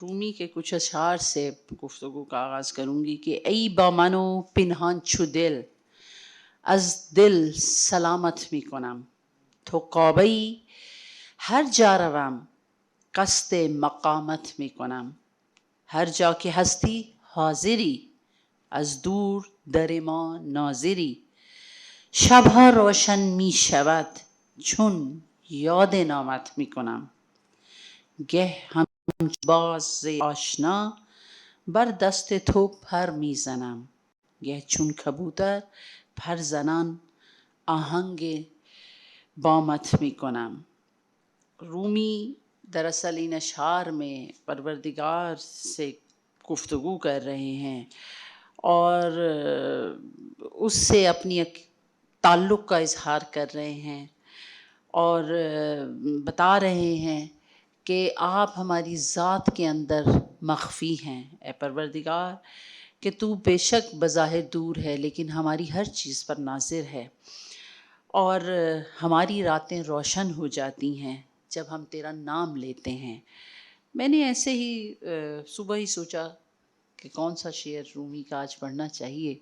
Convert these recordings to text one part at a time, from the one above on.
رومی کے کچھ اشعار سے گفتگو کا آغاز کروں گی کہ ای با من و پنهان چو دل از دل سلامت می کنم. تو قابه‌ای هر جا روم قصد مقامت می کنم. هر جا که هستی حاضری، از دور در ما ناظری. شبها روشن می شود چون یاد نامت می کنم. گه هم باز ز آشنا بر دست تو پر می زنم. گه چون کبوتر پر زنان آهنگ بامت می کنم. رومی دراصل ان اشعار میں پروردگار سے گفتگو کر رہے ہیں اور اس سے اپنی تعلق کا اظہار کر رہے ہیں اور بتا رہے ہیں کہ آپ ہماری ذات کے اندر مخفی ہیں اے پروردگار، کہ تو بے شک بظاہر دور ہے لیکن ہماری ہر چیز پر ناظر ہے، اور ہماری راتیں روشن ہو جاتی ہیں جب ہم تیرا نام لیتے ہیں۔ میں نے ایسے ہی صبح ہی سوچا کہ کون سا شعر رومی کا آج پڑھنا چاہیے۔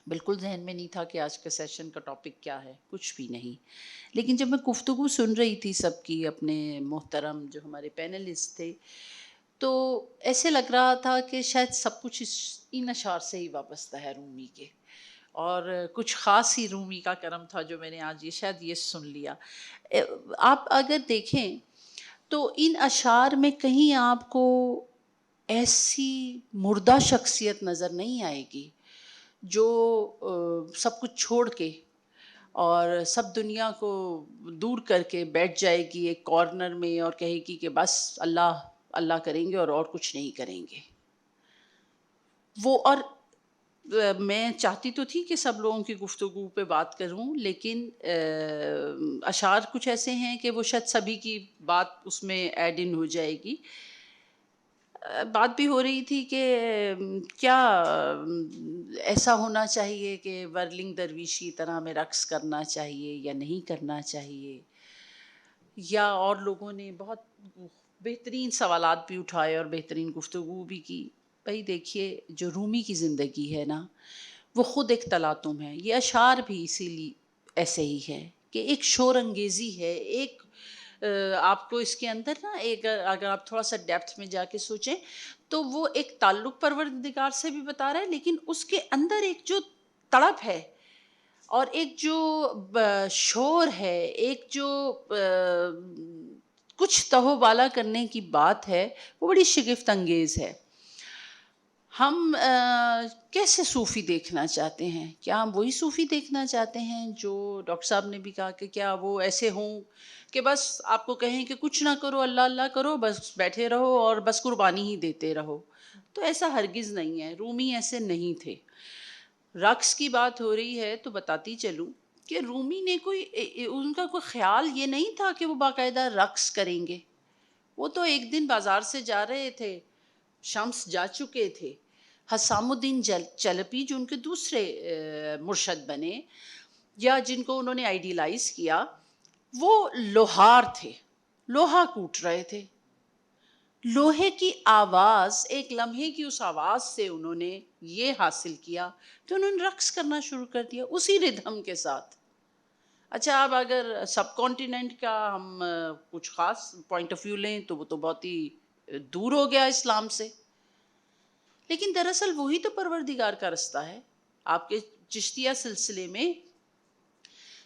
بالکل ذہن میں نہیں تھا کہ آج کا سیشن کا ٹاپک کیا ہے، کچھ بھی نہیں، لیکن جب میں گفتگو سن رہی تھی سب کی، اپنے محترم جو ہمارے پینلسٹ تھے، تو ایسے لگ رہا تھا کہ شاید سب کچھ ان اشعار سے ہی وابستہ ہے رومی کے، اور کچھ خاص ہی رومی کا کرم تھا جو میں نے آج شاید یہ سن لیا۔ آپ اگر دیکھیں تو ان اشعار میں کہیں آپ کو ایسی مردہ شخصیت نظر نہیں آئے گی جو سب کچھ چھوڑ کے اور سب دنیا کو دور کر کے بیٹھ جائے گی ایک کارنر میں اور کہے گی کہ بس اللہ اللہ کریں گے اور کچھ نہیں کریں گے وہ۔ اور میں چاہتی تو تھی کہ سب لوگوں کی گفتگو پہ بات کروں، لیکن اشعار کچھ ایسے ہیں کہ وہ شاید سبھی کی بات اس میں ایڈ ان ہو جائے گی۔ بات بھی ہو رہی تھی کہ کیا ایسا ہونا چاہیے کہ ورلنگ درویشی طرح میں رقص کرنا چاہیے یا نہیں کرنا چاہیے، یا اور لوگوں نے بہت بہترین سوالات بھی اٹھائے اور بہترین گفتگو بھی کی۔ بھائی دیکھیے، جو رومی کی زندگی ہے نا، وہ خود ایک تلاطم ہے۔ یہ اشعار بھی اسی لیے ایسے ہی ہے کہ ایک شور انگیزی ہے، ایک آپ کو اس کے اندر نا ایک، اگر آپ تھوڑا سا ڈیپتھ میں جا کے سوچیں تو وہ ایک تعلق پروردگار سے بھی بتا رہا ہے، لیکن اس کے اندر ایک جو تڑپ ہے اور ایک جو شور ہے، ایک جو کچھ تہو بالا کرنے کی بات ہے، وہ بڑی شگفت انگیز ہے۔ ہم کیسے صوفی دیکھنا چاہتے ہیں؟ کیا ہم وہی صوفی دیکھنا چاہتے ہیں جو ڈاکٹر صاحب نے بھی کہا کہ کیا وہ ایسے ہوں کہ بس آپ کو کہیں کہ کچھ نہ کرو، اللہ اللہ کرو، بس بیٹھے رہو اور بس قربانی ہی دیتے رہو؟ تو ایسا ہرگز نہیں ہے، رومی ایسے نہیں تھے۔ رقص کی بات ہو رہی ہے تو بتاتی چلوں کہ رومی نے ان کا کوئی خیال یہ نہیں تھا کہ وہ باقاعدہ رقص کریں گے۔ وہ تو ایک دن بازار سے جا رہے تھے، شمس جا چکے تھے، حسام الدین چلپی جو ان کے دوسرے مرشد بنے یا جن کو انہوں نے آئیڈیلائز کیا، وہ لوہار تھے، لوہا کوٹ رہے تھے۔ لوہے کی آواز، ایک لمحے کی اس آواز سے انہوں نے یہ حاصل کیا کہ انہوں نے رقص کرنا شروع کر دیا اسی ردھم کے ساتھ۔ اچھا، اب اگر سب کانٹیننٹ کا ہم کچھ خاص پوائنٹ آف ویو لیں تو وہ تو بہت ہی دور ہو گیا اسلام سے، لیکن دراصل وہی تو پروردگار کا رستہ ہے۔ آپ کے چشتیہ سلسلے میں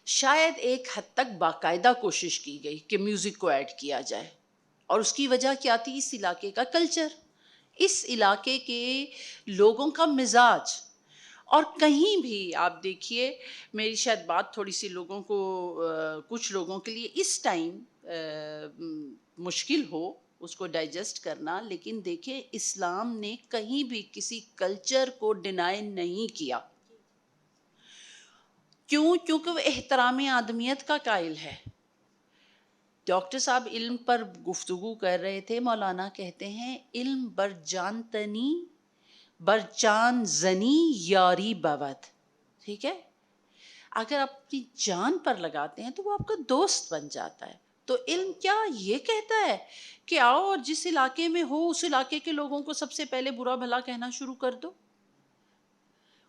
شاید ایک حد تک باقاعدہ کوشش کی گئی کہ میوزک کو ایڈ کیا جائے، اور اس کی وجہ کیا تھی؟ اس علاقے کا کلچر، اس علاقے کے لوگوں کا مزاج۔ اور کہیں بھی آپ دیکھیے، میری شاید بات تھوڑی سی لوگوں کو، کچھ لوگوں کے لیے اس ٹائم مشکل ہو اس کو ڈائجسٹ کرنا، لیکن دیکھیں اسلام نے کہیں بھی کسی کلچر کو ڈینائی نہیں کیا۔ کیوں؟ کیونکہ وہ احترام آدمیت کا قائل ہے۔ ڈاکٹر صاحب علم پر گفتگو کر رہے تھے، مولانا کہتے ہیں علم برجان تنی برچان زنی یاری بود، ٹھیک ہے؟ اگر اپنی جان پر لگاتے ہیں تو وہ آپ کا دوست بن جاتا ہے۔ تو علم کیا یہ کہتا ہے کہ آؤ اور جس علاقے میں ہو اس علاقے کے لوگوں کو سب سے پہلے برا بھلا کہنا شروع کر دو،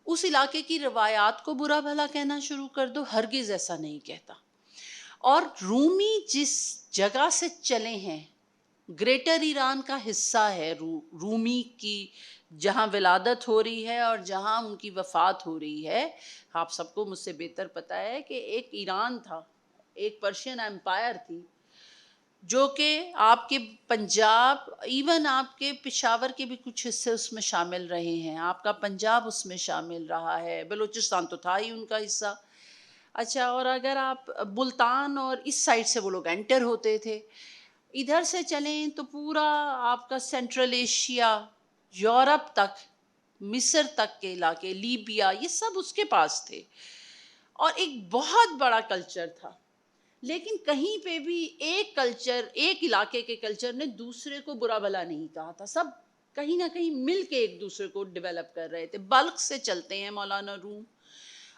اس علاقے کی روایات کو برا بھلا کہنا شروع کر دو؟ ہرگز ایسا نہیں کہتا. اور رومی جس جگہ سے چلے ہیں، گریٹر ایران کا حصہ ہے رومی کی، جہاں ولادت ہو رہی ہے اور جہاں ان کی وفات ہو رہی ہے. آپ سب کو مجھ سے بہتر پتہ ہے کہ ایک ایران تھا، ایک پرشین امپائر تھی، جو کہ آپ کے پنجاب، ایون آپ کے پشاور کے بھی کچھ حصے اس میں شامل رہے ہیں، آپ کا پنجاب اس میں شامل رہا ہے، بلوچستان تو تھا ہی ان کا حصہ. اچھا، اور اگر آپ ملتان اور اس سائڈ سے وہ لوگ انٹر ہوتے تھے، ادھر سے چلیں تو پورا آپ کا سینٹرل ایشیا، یورپ تک، مصر تک کے علاقے، لیبیا، یہ سب اس کے پاس تھے اور ایک بہت بڑا کلچر تھا. لیکن کہیں پہ بھی ایک کلچر، ایک علاقے کے کلچر نے دوسرے کو برا بھلا نہیں کہا تھا، سب کہیں نہ کہیں مل کے ایک دوسرے کو ڈیولپ کر رہے تھے. بلخ سے چلتے ہیں مولانا روم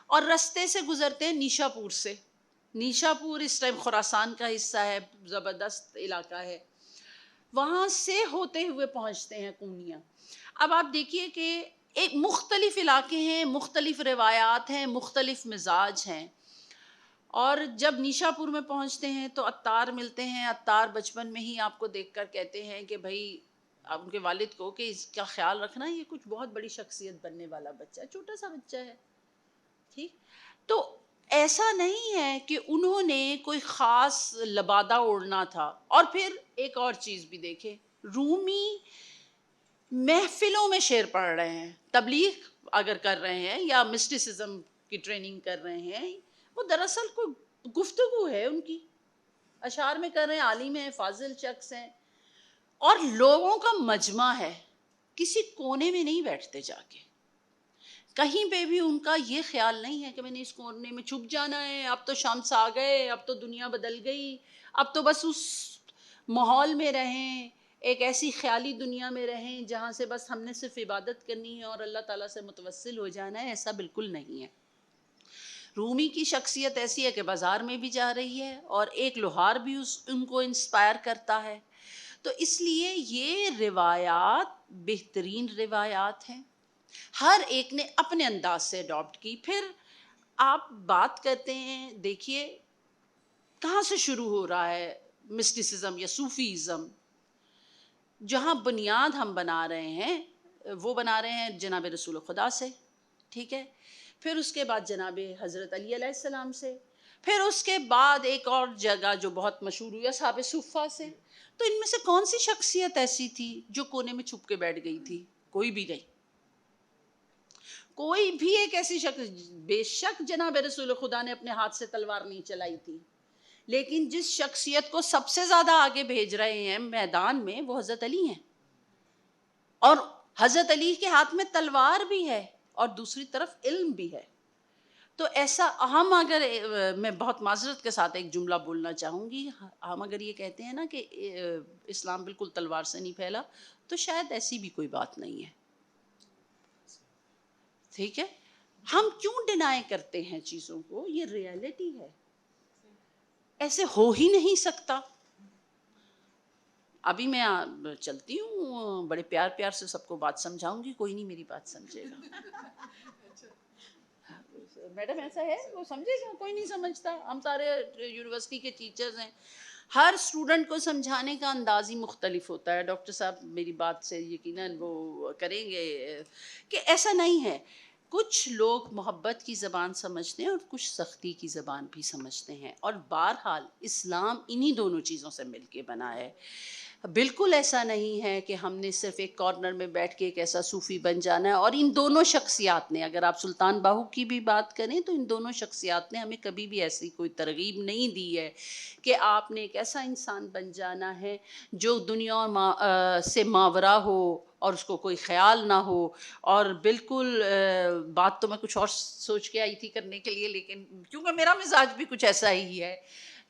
اور رستے سے گزرتے ہیں نیشا پور سے. نیشا پور اس ٹائم خراسان کا حصہ ہے، زبردست علاقہ ہے. وہاں سے ہوتے ہوئے پہنچتے ہیں قونیہ. اب آپ دیکھیے کہ ایک مختلف علاقے ہیں، مختلف روایات ہیں، مختلف مزاج ہیں. اور جب نیشا پور میں پہنچتے ہیں تو عطار ملتے ہیں. عطار بچپن میں ہی آپ کو دیکھ کر کہتے ہیں کہ بھائی، آپ ان کے والد کو، کہ اس کا خیال رکھنا، یہ کچھ بہت بڑی شخصیت بننے والا بچہ ہے، چھوٹا سا بچہ ہے. ٹھیک، تو ایسا نہیں ہے کہ انہوں نے کوئی خاص لبادہ اوڑھنا تھا. اور پھر ایک اور چیز بھی دیکھیں، رومی محفلوں میں شعر پڑھ رہے ہیں، تبلیغ اگر کر رہے ہیں یا مسٹیسزم کی ٹریننگ کر رہے ہیں، وہ دراصل کوئی گفتگو ہے ان کی، اشعار میں کر رہے ہیں، عالم ہیں، فاضل شخص ہیں، اور لوگوں کا مجمع ہے. کسی کونے میں نہیں بیٹھتے جا کے، کہیں پہ بھی ان کا یہ خیال نہیں ہے کہ میں نے اس کونے میں چھپ جانا ہے، اب تو شمس آ گئے، اب تو دنیا بدل گئی، اب تو بس اس ماحول میں رہیں، ایک ایسی خیالی دنیا میں رہیں جہاں سے بس ہم نے صرف عبادت کرنی ہے اور اللہ تعالیٰ سے متوسل ہو جانا ہے. ایسا بالکل نہیں ہے. رومی کی شخصیت ایسی ہے کہ بازار میں بھی جا رہی ہے اور ایک لوہار بھی ان کو انسپائر کرتا ہے. تو اس لیے یہ روایات بہترین روایات ہیں، ہر ایک نے اپنے انداز سے اڈاپٹ کی. پھر آپ بات کرتے ہیں، دیکھیے کہاں سے شروع ہو رہا ہے مسٹیسزم یا صوفیزم. جہاں بنیاد ہم بنا رہے ہیں، وہ بنا رہے ہیں جناب رسول خدا سے، ٹھیک ہے، پھر اس کے بعد جناب حضرت علی علیہ السلام سے، پھر اس کے بعد ایک اور جگہ جو بہت مشہور ہوئی اصحاب صفہ سے. تو ان میں سے کون سی شخصیت ایسی تھی جو کونے میں چھپ کے بیٹھ گئی تھی؟ کوئی بھی نہیں. کوئی بھی ایک ایسی شخص، بے شک جناب رسول خدا نے اپنے ہاتھ سے تلوار نہیں چلائی تھی، لیکن جس شخصیت کو سب سے زیادہ آگے بھیج رہے ہیں میدان میں، وہ حضرت علی ہیں. اور حضرت علی کے ہاتھ میں تلوار بھی ہے اور دوسری طرف علم بھی ہے. تو ایسا ہم اگر، میں بہت معذرت کے ساتھ ایک جملہ بولنا چاہوں گی، ہم اگر یہ کہتے ہیں نا کہ اسلام بالکل تلوار سے نہیں پھیلا، تو شاید ایسی بھی کوئی بات نہیں ہے. ٹھیک ہے، ہم کیوں ڈینائی کرتے ہیں چیزوں کو؟ یہ ریئلٹی ہے، ایسے ہو ہی نہیں سکتا. ابھی میں چلتی ہوں، بڑے پیار پیار سے سب کو بات سمجھاؤں گی، کوئی نہیں میری بات سمجھے گا. میڈم ایسا ہے، وہ سمجھے گا، کوئی نہیں سمجھتا. ہم سارے یونیورسٹی کے ٹیچرز ہیں، ہر اسٹوڈنٹ کو سمجھانے کا انداز ہی مختلف ہوتا ہے. ڈاکٹر صاحب میری بات سے یقیناً وہ کریں گے کہ ایسا نہیں ہے. کچھ لوگ محبت کی زبان سمجھتے ہیں اور کچھ سختی کی زبان بھی سمجھتے ہیں، اور بہرحال اسلام انہی دونوں چیزوں سے مل کے بنا ہے. بالکل ایسا نہیں ہے کہ ہم نے صرف ایک کارنر میں بیٹھ کے ایک ایسا صوفی بن جانا ہے. اور ان دونوں شخصیات نے، اگر آپ سلطان باہو کی بھی بات کریں تو ان دونوں شخصیات نے ہمیں کبھی بھی ایسی کوئی ترغیب نہیں دی ہے کہ آپ نے ایک ایسا انسان بن جانا ہے جو دنیا سے ماورا ہو اور اس کو کوئی خیال نہ ہو. اور بالکل بات تو میں کچھ اور سوچ کے آئی تھی کرنے کے لیے، لیکن کیونکہ میرا مزاج بھی کچھ ایسا ہی ہے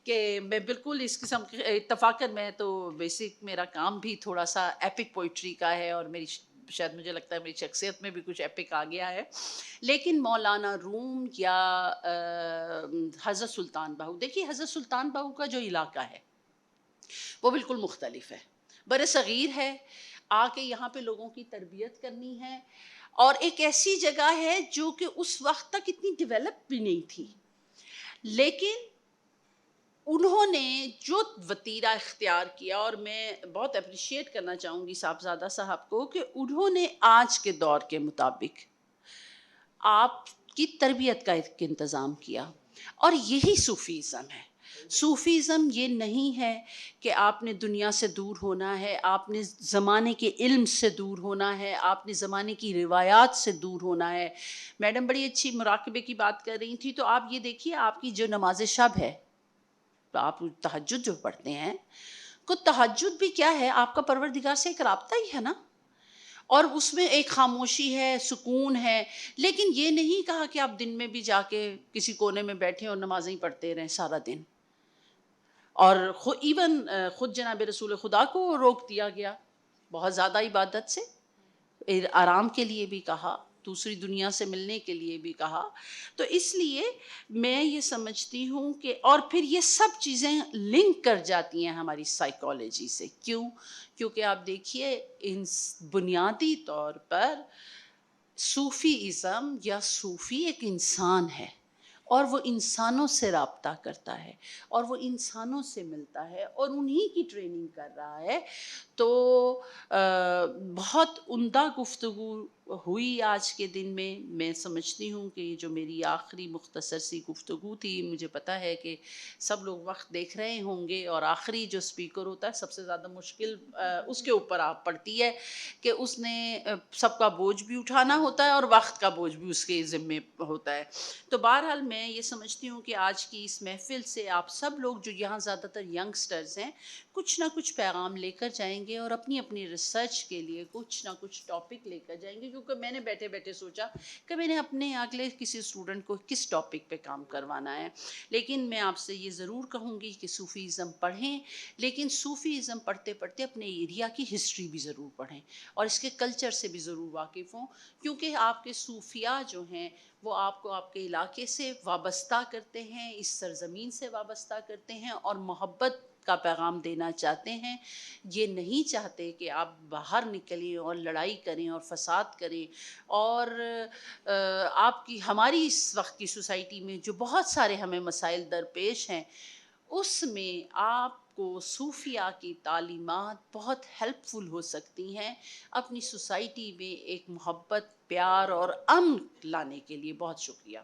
کہ میں بالکل اس قسم کے اتفاقاً، میں تو بیسک میرا کام بھی تھوڑا سا ایپک پوئٹری کا ہے، اور میری شاید مجھے لگتا ہے میری شخصیت میں بھی کچھ ایپک آ گیا ہے. لیکن مولانا روم یا حضرت سلطان باہو، دیکھیے حضرت سلطان باہو کا جو علاقہ ہے، وہ بالکل مختلف ہے. بر صغیر ہے، آ کے یہاں پہ لوگوں کی تربیت کرنی ہے، اور ایک ایسی جگہ ہے جو کہ اس وقت تک اتنی ڈیولپ بھی نہیں تھی، لیکن انہوں نے جو وتیرہ اختیار کیا، اور میں بہت اپریشیٹ کرنا چاہوں گی صاحبزادہ صاحب کو کہ انہوں نے آج کے دور کے مطابق آپ کی تربیت کا ایک انتظام کیا، اور یہی صوفیزم ہے. صوفیزم یہ نہیں ہے کہ آپ نے دنیا سے دور ہونا ہے، آپ نے زمانے کے علم سے دور ہونا ہے، آپ نے زمانے کی روایات سے دور ہونا ہے. میڈم بڑی اچھی مراقبے کی بات کر رہی تھی، تو آپ یہ دیکھیے آپ کی جو نماز شب ہے، تو آپ تہجد جو پڑھتے ہیں، کو تہجد بھی کیا ہے؟ آپ کا پروردگار سے ایک رابطہ ہی ہے نا، اور اس میں ایک خاموشی ہے، سکون ہے. لیکن یہ نہیں کہا کہ آپ دن میں بھی جا کے کسی کونے میں بیٹھیں اور نمازیں ہی پڑھتے رہیں سارا دن. اور ایون خود جناب رسول خدا کو روک دیا گیا بہت زیادہ عبادت سے، آرام کے لیے بھی کہا، دوسری دنیا سے ملنے کے لیے بھی کہا. تو اس لیے میں یہ سمجھتی ہوں کہ، اور پھر یہ سب چیزیں لنک کر جاتی ہیں ہماری سائیکالوجی سے. کیوں؟ کیونکہ آپ دیکھیے ان بنیادی طور پر صوفی ازم یا صوفی ایک انسان ہے، اور وہ انسانوں سے رابطہ کرتا ہے، اور وہ انسانوں سے ملتا ہے، اور انہی کی ٹریننگ کر رہا ہے. تو بہت عمدہ گفتگو ہوئی آج کے دن میں. میں سمجھتی ہوں کہ یہ جو میری آخری مختصر سی گفتگو تھی، مجھے پتہ ہے کہ سب لوگ وقت دیکھ رہے ہوں گے، اور آخری جو سپیکر ہوتا ہے سب سے زیادہ مشکل اس کے اوپر آپ پڑتی ہے کہ اس نے سب کا بوجھ بھی اٹھانا ہوتا ہے، اور وقت کا بوجھ بھی اس کے ذمے ہوتا ہے. تو بہرحال میں یہ سمجھتی ہوں کہ آج کی اس محفل سے آپ سب لوگ جو یہاں زیادہ تر ینگسٹرز ہیں، کچھ نہ کچھ پیغام لے کر جائیں گے، اور اپنی اپنی ریسرچ کے لیے کچھ نہ کچھ ٹاپک لے کر جائیں گے. کیونکہ میں نے بیٹھے بیٹھے سوچا کہ میں نے اپنے اگلے کسی اسٹوڈنٹ کو کس ٹاپک پہ کام کروانا ہے. لیکن میں آپ سے یہ ضرور کہوں گی کہ صوفیزم پڑھیں، لیکن صوفیزم پڑھتے پڑھتے اپنے ایریا کی ہسٹری بھی ضرور پڑھیں، اور اس کے کلچر سے بھی ضرور واقف ہوں. کیونکہ آپ کے صوفیاء جو ہیں وہ آپ کو آپ کے علاقے سے وابستہ کرتے ہیں، اس سرزمین سے وابستہ کرتے ہیں، اور محبت کا پیغام دینا چاہتے ہیں. یہ نہیں چاہتے کہ آپ باہر نکلیں اور لڑائی کریں اور فساد کریں. اور آپ کی ہماری اس وقت کی سوسائٹی میں جو بہت سارے ہمیں مسائل درپیش ہیں، اس میں آپ کو صوفیاء کی تعلیمات بہت ہیلپ فل ہو سکتی ہیں اپنی سوسائٹی میں ایک محبت، پیار اور امن لانے کے لیے. بہت شکریہ.